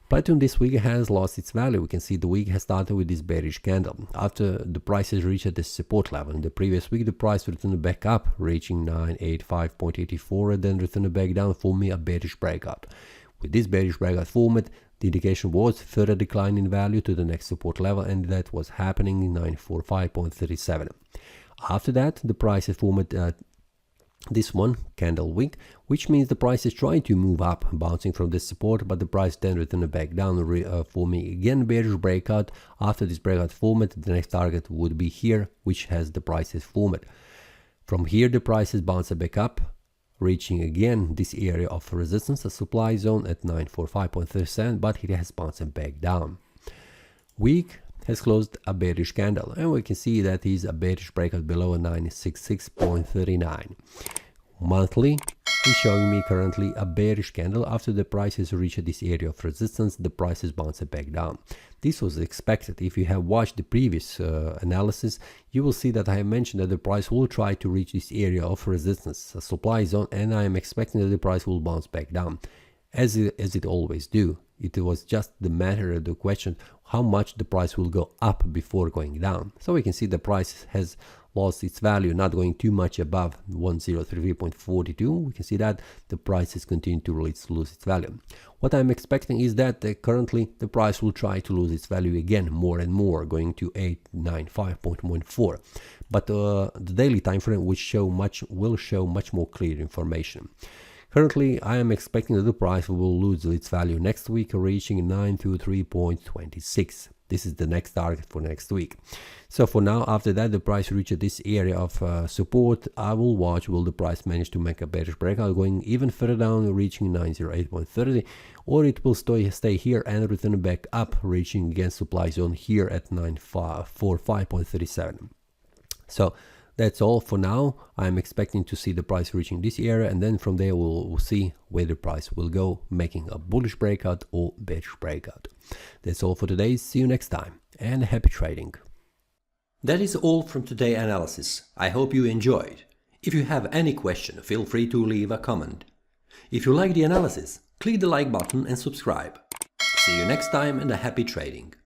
Platinum this week has lost its value. We can see the week has started with this bearish candle. After the price has reached the support level in the previous week, the price returned back up, reaching 985.84, and then returned back down, forming a bearish breakout. With this bearish breakout format, the indication was further decline in value to the next support level, and that was happening in 945.37. After that, the price has formed this one candle wick, which means the price is trying to move up, bouncing from this support, but the price then returned back down, forming again bearish breakout. After this breakout format, the next target would be here, which has the prices format. From here, the prices bounced back up, reaching again this area of resistance, a supply zone at 945.37, but it has bounced back down. Week has closed a bearish candle, and we can see that is a bearish breakout below 966.39. Monthly is showing me currently a bearish candle. After the price has reached this area of resistance, the price is bounced back down. This was expected. If you have watched the previous analysis, you will see that I have mentioned that the price will try to reach this area of resistance, a supply zone, and I am expecting that the price will bounce back down, as it always do. It was just the matter of the question how much the price will go up before going down. So we can see the price has lost its value, not going too much above 1033.42. We can see that the price is continuing to lose its value. What I'm expecting is that currently the price will try to lose its value again more and more, going to 895.14. But the daily time frame will show much more clear information. Currently, I am expecting that the price will lose its value next week, reaching 923.26. This is the next target for next week. So for now, after that, the price reaches this area of support. I will watch, will the price manage to make a bearish breakout, going even further down, reaching 908.30, or it will stay here and return back up, reaching again supply zone here at 945.37. So that's all for now. I'm expecting to see the price reaching this area, and then from there we'll see where the price will go, making a bullish breakout or bearish breakout. That's all for today. See you next time, and happy trading. That is all from today's analysis. I hope you enjoyed. If you have any question, feel free to leave a comment. If you like the analysis, click the like button and subscribe. See you next time, and a happy trading.